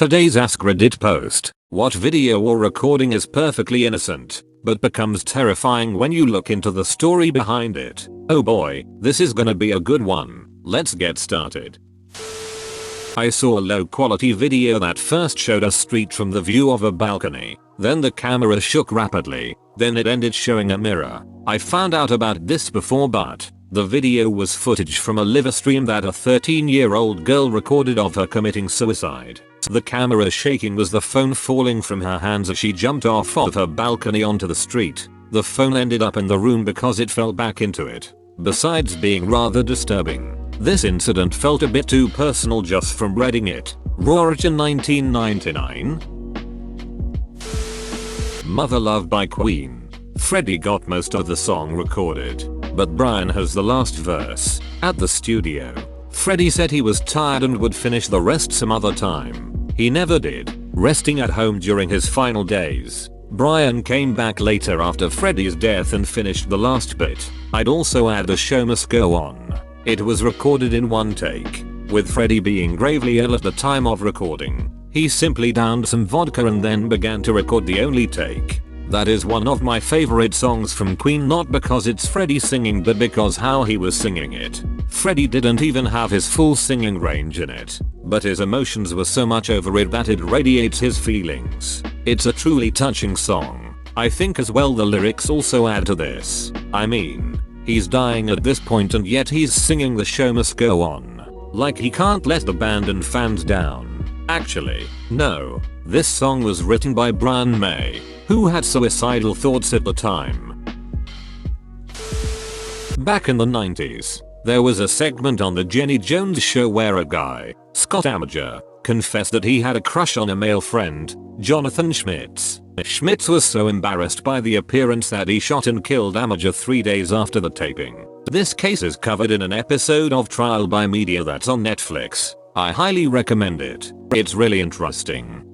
Today's AskReddit post: what video or recording is perfectly innocent, but becomes terrifying when you look into the story behind it? Oh boy, this is gonna be a good one. Let's get started. I saw a low quality video that first showed a street from the view of a balcony. Then the camera shook rapidly. Then it ended showing a mirror. I found out about this before, but the video was footage from a live stream that a 13-year-old girl recorded of her committing suicide. The camera shaking was the phone falling from her hands as she jumped off of her balcony onto the street. The phone ended up in the room because it fell back into it. Besides being rather disturbing, this incident felt a bit too personal just from reading it. Origin 1999. Mother Love by Queen. Freddie got most of the song recorded, but Brian has the last verse. At the studio, Freddie said he was tired and would finish the rest some other time. He never did, resting at home during his final days. Brian came back later after Freddie's death and finished the last bit. I'd also add the show must go on. It was recorded in one take, with Freddie being gravely ill at the time of recording. He simply downed some vodka and then began to record the only take. That is one of my favorite songs from Queen, not because it's Freddie singing but because how he was singing it. Freddie didn't even have his full singing range in it, but his emotions were so much over it that it radiates his feelings. It's a truly touching song. I think as well the lyrics also add to this. I mean, he's dying at this point and yet he's singing the show must go on. Like he can't let the band and fans down. Actually, no. This song was written by Brian May, who had suicidal thoughts at the time. Back in the 90s, there was a segment on the Jenny Jones show where a guy, Scott Amager, confessed that he had a crush on a male friend, Jonathan Schmitz. Schmitz was so embarrassed by the appearance that he shot and killed Amager 3 days after the taping. This case is covered in an episode of Trial by Media that's on Netflix. I highly recommend it. It's really interesting.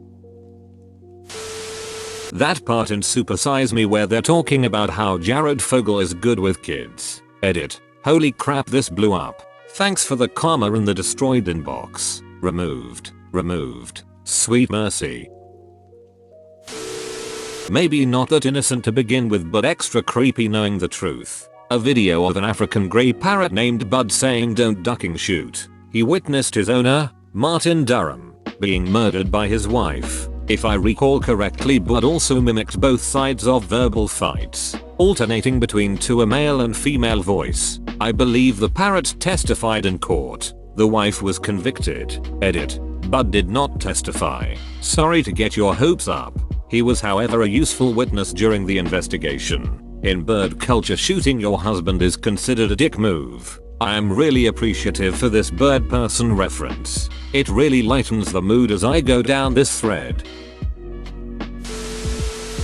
That part in Super Size Me where they're talking about how Jared Fogle is good with kids. Edit. Holy crap, this blew up. Thanks for the karma in the destroyed inbox. Removed. Removed. Sweet mercy. Maybe not that innocent to begin with, but extra creepy knowing the truth. A video of an African grey parrot named Bud saying don't ducking shoot. He witnessed his owner, Martin Durham, being murdered by his wife. If I recall correctly, Bud also mimicked both sides of verbal fights, alternating between a male and female voice. I believe the parrot testified in court. The wife was convicted. Edit. Bud did not testify. Sorry to get your hopes up. He was however a useful witness during the investigation. In bird culture, shooting your husband is considered a dick move. I am really appreciative for this bird person reference. It really lightens the mood as I go down this thread.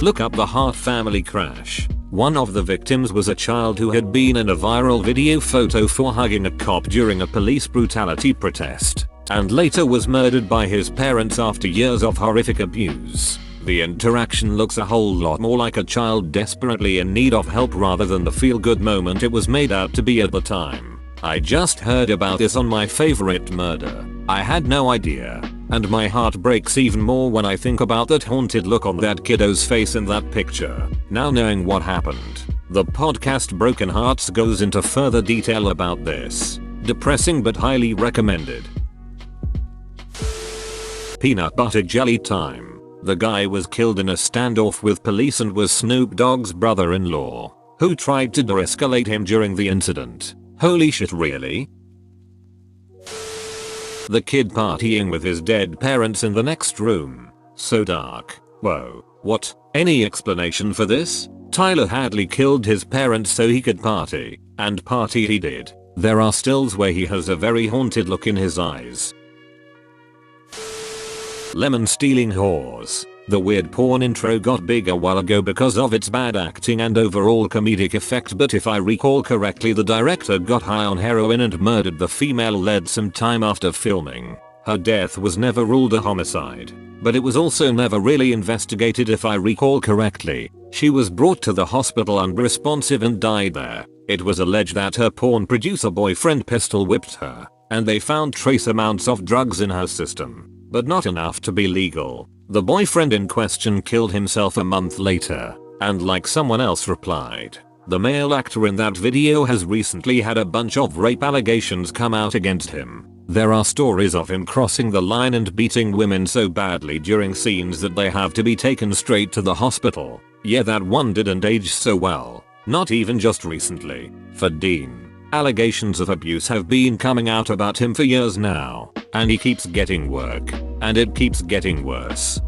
Look up the Hart family crash. One of the victims was a child who had been in a viral video photo for hugging a cop during a police brutality protest, and later was murdered by his parents after years of horrific abuse. The interaction looks a whole lot more like a child desperately in need of help rather than the feel-good moment it was made out to be at the time. I just heard about this on My Favorite Murder. I had no idea, and my heart breaks even more when I think about that haunted look on that kiddo's face in that picture. Now knowing what happened, the podcast Broken Hearts goes into further detail about this. Depressing but highly recommended. Peanut butter jelly time. The guy was killed in a standoff with police and was Snoop Dogg's brother-in-law, who tried to de-escalate him during the incident. Holy shit, really? The kid partying with his dead parents in the next room. So dark. Whoa. What? Any explanation for this? Tyler Hadley killed his parents so he could party. And party he did. There are stills where he has a very haunted look in his eyes. Lemon stealing whores. The weird porn intro got big a while ago because of its bad acting and overall comedic effect, but if I recall correctly, the director got high on heroin and murdered the female lead some time after filming. Her death was never ruled a homicide, but it was also never really investigated if I recall correctly. She was brought to the hospital unresponsive and died there. It was alleged that her porn producer boyfriend pistol whipped her, and they found trace amounts of drugs in her system. but not enough to be legal. The boyfriend in question killed himself a month later, and like someone else replied, the male actor in that video has recently had a bunch of rape allegations come out against him. There are stories of him crossing the line and beating women so badly during scenes that they have to be taken straight to the hospital. Yeah, that one didn't age so well. Not even just recently. For Dean, allegations of abuse have been coming out about him for years now, and he keeps getting work, and it keeps getting worse.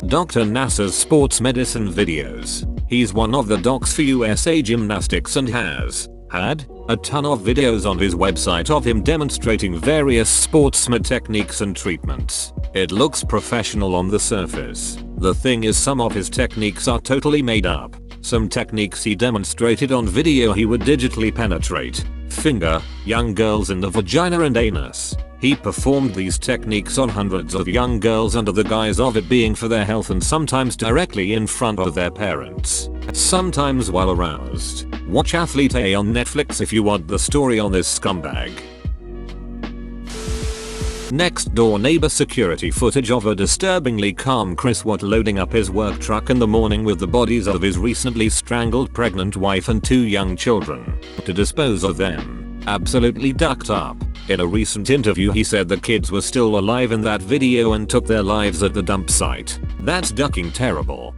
Dr. Nasser's sports medicine videos. He's one of the docs for USA Gymnastics and has had a ton of videos on his website of him demonstrating various sportsman techniques and treatments. It looks professional on the surface. The thing is, some of his techniques are totally made up. Some techniques he demonstrated on video he would digitally penetrate, finger, young girls in the vagina and anus. He performed these techniques on hundreds of young girls under the guise of it being for their health and sometimes directly in front of their parents. Sometimes while aroused. Watch Athlete A on Netflix if you want the story on this scumbag. Next door neighbor security footage of a disturbingly calm Chris Watt loading up his work truck in the morning with the bodies of his recently strangled pregnant wife and 2 young children. To dispose of them. Absolutely ducked up. In a recent interview he said the kids were still alive in that video and took their lives at the dump site. That's ducking terrible.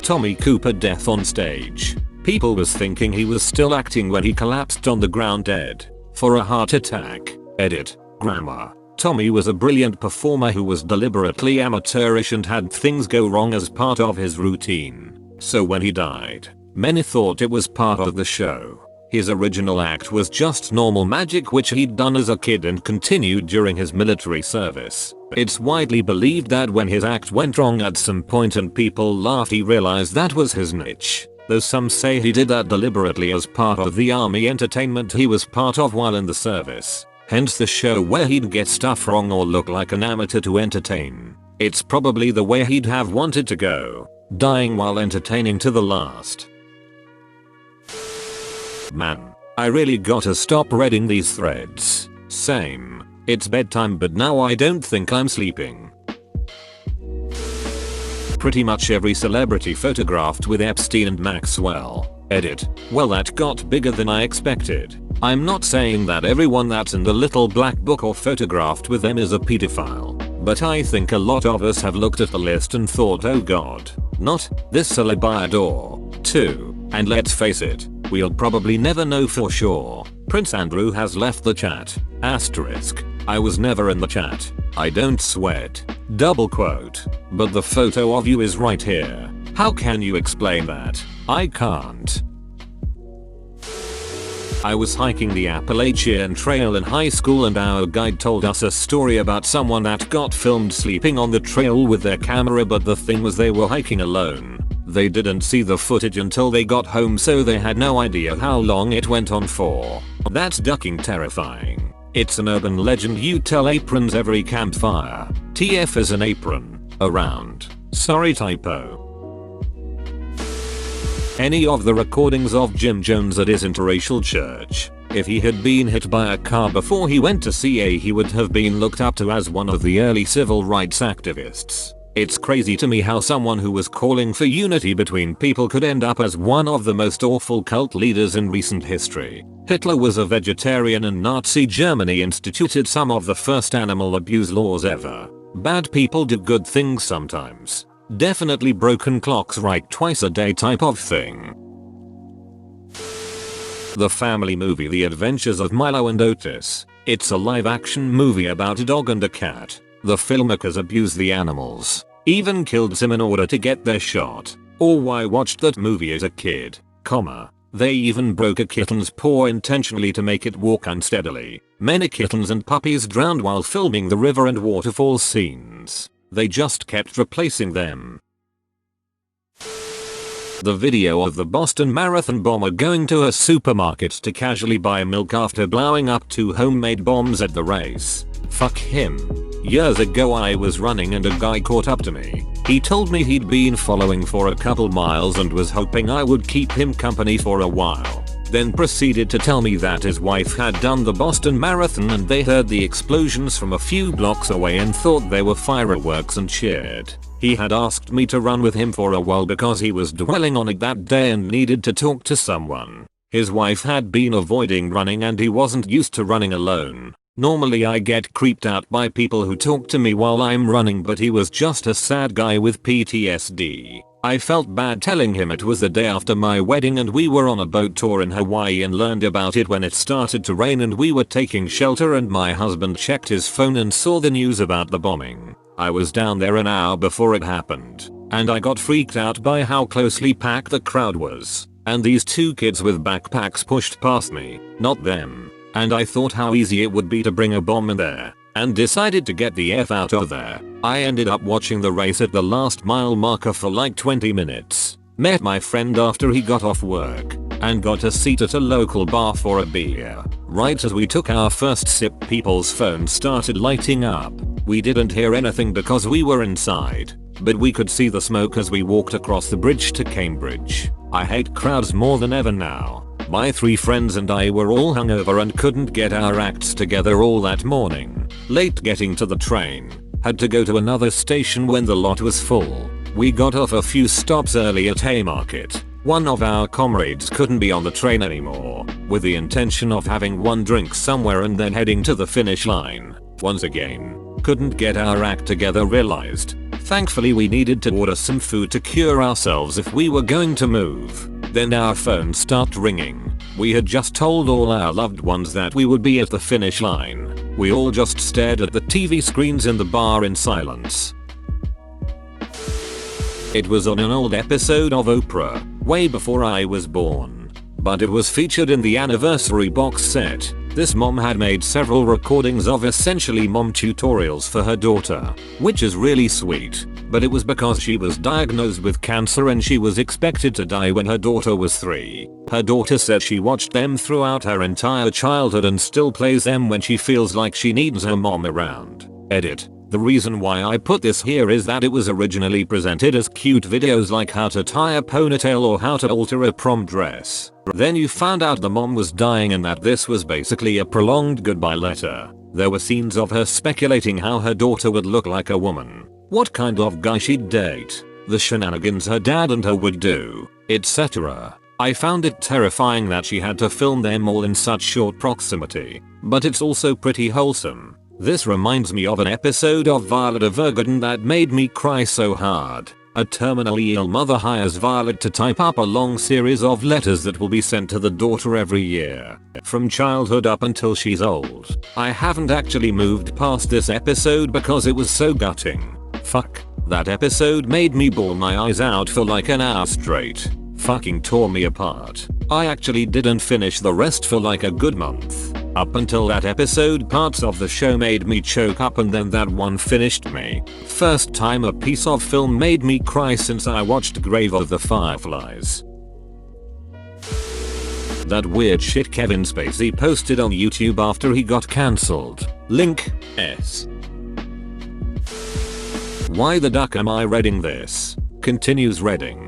Tommy Cooper death on stage. People was thinking he was still acting when he collapsed on the ground dead. For a heart attack. Edit. Grammar. Tommy was a brilliant performer who was deliberately amateurish and had things go wrong as part of his routine. So when he died, many thought it was part of the show. His original act was just normal magic which he'd done as a kid and continued during his military service. It's widely believed that when his act went wrong at some point and people laughed, he realized that was his niche. Though some say he did that deliberately as part of the army entertainment he was part of while in the service. Hence the show where he'd get stuff wrong or look like an amateur to entertain. It's probably the way he'd have wanted to go. Dying while entertaining to the last. Man, I really gotta stop reading these threads. Same. It's bedtime but now I don't think I'm sleeping. Pretty much every celebrity photographed with Epstein and Maxwell. Edit. Well, that got bigger than I expected. I'm not saying that everyone that's in the little black book or photographed with them is a pedophile. But I think a lot of us have looked at the list and thought, oh god, not this celeb I adore. 2. And let's face it, we'll probably never know for sure. Prince Andrew has left the chat. Asterisk. I was never in the chat. I don't sweat. Double quote. But the photo of you is right here. How can you explain that? I can't. I was hiking the Appalachian Trail in high school and our guide told us a story about someone that got filmed sleeping on the trail with their camera, but the thing was they were hiking alone. They didn't see the footage until they got home, so they had no idea how long it went on for. That's ducking terrifying. It's an urban legend you tell aprons every campfire. TF is an apron. Around. Sorry, typo. Any of the recordings of Jim Jones at his interracial church. If he had been hit by a car before he went to CA, he would have been looked up to as one of the early civil rights activists. It's crazy to me how someone who was calling for unity between people could end up as one of the most awful cult leaders in recent history. Hitler was a vegetarian and Nazi Germany instituted some of the first animal abuse laws ever. Bad people do good things sometimes. Definitely broken clocks right twice a day type of thing. The family movie The Adventures of Milo and Otis. It's a live action movie about a dog and a cat. The filmmakers abused the animals. Even killed some in order to get their shot. Or I watched that movie as a kid, they even broke a kitten's paw intentionally to make it walk unsteadily. Many kittens and puppies drowned while filming the river and waterfall scenes. They just kept replacing them. The video of the Boston Marathon bomber going to a supermarket to casually buy milk after blowing up 2 homemade bombs at the race. Fuck him. Years ago I was running and a guy caught up to me. He told me he'd been following for a couple miles and was hoping I would keep him company for a while. then proceeded to tell me that his wife had done the Boston Marathon and they heard the explosions from a few blocks away and thought they were fireworks and cheered. He had asked me to run with him for a while because he was dwelling on it that day and needed to talk to someone. His wife had been avoiding running and he wasn't used to running alone. Normally I get creeped out by people who talk to me while I'm running, but he was just a sad guy with PTSD. I felt bad telling him it was the day after my wedding and we were on a boat tour in Hawaii and learned about it when it started to rain and we were taking shelter, and my husband checked his phone and saw the news about the bombing. I was down there an hour before it happened, and I got freaked out by how closely packed the crowd was, and these two kids with backpacks pushed past me, not them, and I thought how easy it would be to bring a bomb in there, and decided to get the F out of there. I ended up watching the race at the last mile marker for like 20 minutes, met my friend after he got off work, and got a seat at a local bar for a beer. Right as we took our first sip, people's phones started lighting up. We didn't hear anything because we were inside, but we could see the smoke as we walked across the bridge to Cambridge. I hate crowds more than ever now. My 3 friends and I were all hungover and couldn't get our acts together all that morning. Late getting to the train. Had to go to another station when the lot was full. We got off a few stops early at Haymarket. One of our comrades couldn't be on the train anymore, with the intention of having one drink somewhere and then heading to the finish line. Once again, couldn't get our act together, realized. Thankfully we needed to order some food to cure ourselves if we were going to move. Then our phone stopped ringing. We had just told all our loved ones that we would be at the finish line. We all just stared at the TV screens in the bar in silence. It was on an old episode of Oprah, way before I was born, but it was featured in the anniversary box set. This mom had made several recordings of essentially mom tutorials for her daughter, which is really sweet, but it was because she was diagnosed with cancer and she was expected to die when her daughter was 3. Her daughter said she watched them throughout her entire childhood and still plays them when she feels like she needs her mom around. Edit. The reason why I put this here is that it was originally presented as cute videos like how to tie a ponytail or how to alter a prom dress. Then you found out the mom was dying and that this was basically a prolonged goodbye letter. There were scenes of her speculating how her daughter would look like a woman, what kind of guy she'd date, the shenanigans her dad and her would do, etc. I found it terrifying that she had to film them all in such short proximity, but it's also pretty wholesome. This reminds me of an episode of Violet Evergarden that made me cry so hard. A terminally ill mother hires Violet to type up a long series of letters that will be sent to the daughter every year, from childhood up until she's old. I haven't actually moved past this episode because it was so gutting. Fuck. That episode made me bawl my eyes out for like an hour straight. Fucking tore me apart. I actually didn't finish the rest for like a good month. Up until that episode, parts of the show made me choke up and then that one finished me. First time a piece of film made me cry since I watched Grave of the Fireflies. That weird shit Kevin Spacey posted on YouTube after he got cancelled. Link S. Why the duck am I reading this? Continues reading.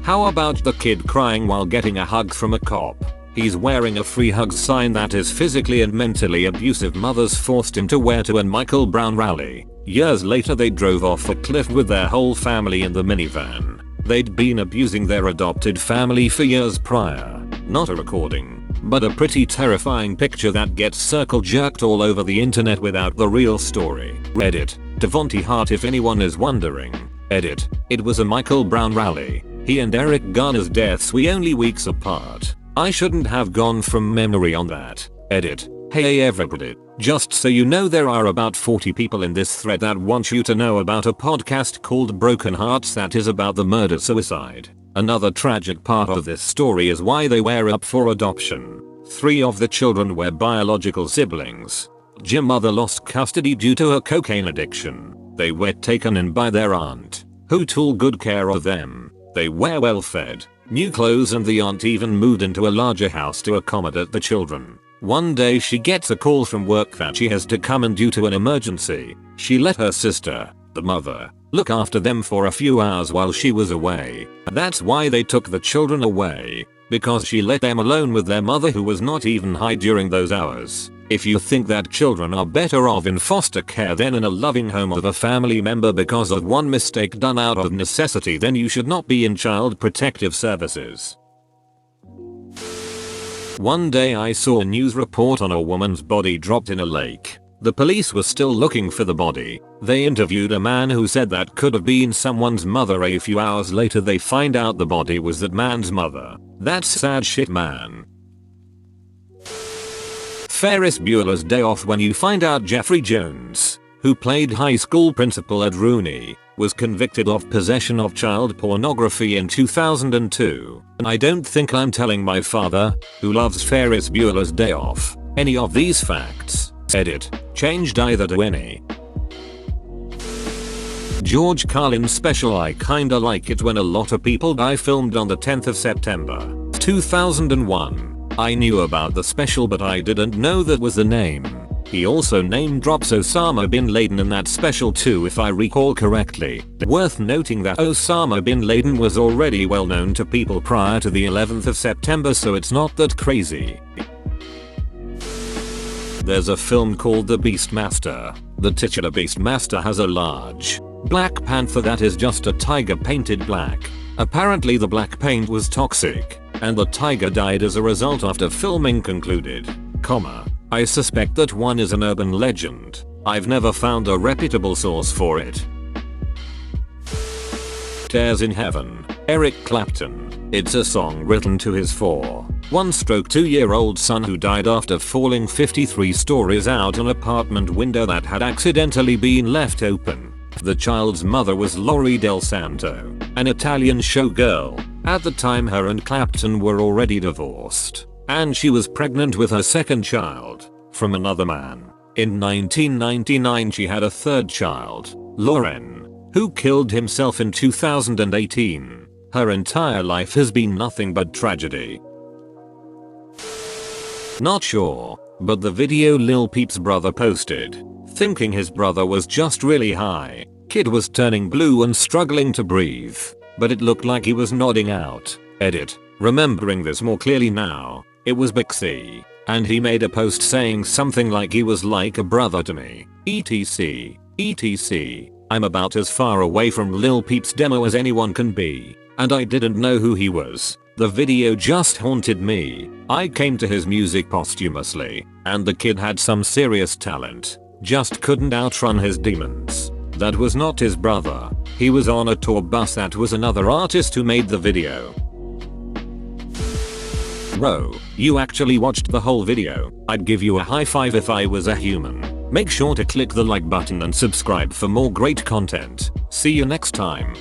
How about the kid crying while getting a hug from a cop? He's wearing a free hugs sign that his physically and mentally abusive mothers forced him to wear to a Michael Brown rally. Years later they drove off a cliff with their whole family in the minivan. They'd been abusing their adopted family for years prior. Not a recording, but a pretty terrifying picture that gets circle jerked all over the internet without the real story. Reddit. Devonte Hart if anyone is wondering. Edit. It was a Michael Brown rally. He and Eric Garner's deaths were only weeks apart. I shouldn't have gone from memory on that. Edit. Hey AskReddit. Just so you know, there are about 40 people in this thread that want you to know about a podcast called Broken Hearts that is about the murder-suicide. Another tragic part of this story is why they were up for adoption. 3 of the children were biological siblings. Jim's mother lost custody due to her cocaine addiction. They were taken in by their aunt, who took good care of them. They were well fed, new clothes, and the aunt even moved into a larger house to accommodate the children. One day she gets a call from work that she has to come in due to an emergency. She let her sister, the mother, look after them for a few hours while she was away. That's why they took the children away, because she let them alone with their mother who was not even high during those hours. If you think that children are better off in foster care than in a loving home of a family member because of one mistake done out of necessity, then you should not be in child protective services. One day I saw a news report on a woman's body dropped in a lake. The police were still looking for the body. They interviewed a man who said that could have been someone's mother. A few hours later they find out the body was that man's mother. That's sad shit, man. Ferris Bueller's Day Off. When you find out Jeffrey Jones, who played high school principal at Rooney, was convicted of possession of child pornography in 2002. I don't think I'm telling my father, who loves Ferris Bueller's Day Off, any of these facts. Edit. Changed either to any. George Carlin's special I Kinda Like It When a Lot of People Die filmed on the 10th of September, 2001. I knew about the special but I didn't know that was the name. He also name drops Osama bin Laden in that special too if I recall correctly. Worth noting that Osama bin Laden was already well known to people prior to the 11th of September, so it's not that crazy. There's a film called The Beastmaster. The titular Beastmaster has a large black panther that is just a tiger painted black. Apparently the black paint was toxic, and the tiger died as a result after filming concluded. I suspect that one is an urban legend. I've never found a reputable source for it. Tears in Heaven. Eric Clapton. It's a song written to his 2-year-old son who died after falling 53 stories out an apartment window that had accidentally been left open. The child's mother was Lori Del Santo, an Italian showgirl. At the time her and Clapton were already divorced, and she was pregnant with her second child from another man. In 1999 she had a third child, Lauren, who killed himself in 2018. Her entire life has been nothing but tragedy. Not sure, but the video Lil Peep's brother posted, thinking his brother was just really high. Kid was turning blue and struggling to breathe, but it looked like he was nodding out. Edit. Remembering this more clearly now, it was Bixie, and he made a post saying something like he was like a brother to me, etc, etc. I'm about as far away from Lil Peep's demo as anyone can be, and I didn't know who he was. The video just haunted me. I came to his music posthumously, and the kid had some serious talent, just couldn't outrun his demons. That was not his brother. He was on a tour bus. That was another artist who made the video. Bro, you actually watched the whole video. I'd give you a high five if I was a human. Make sure to click the like button and subscribe for more great content. See you next time.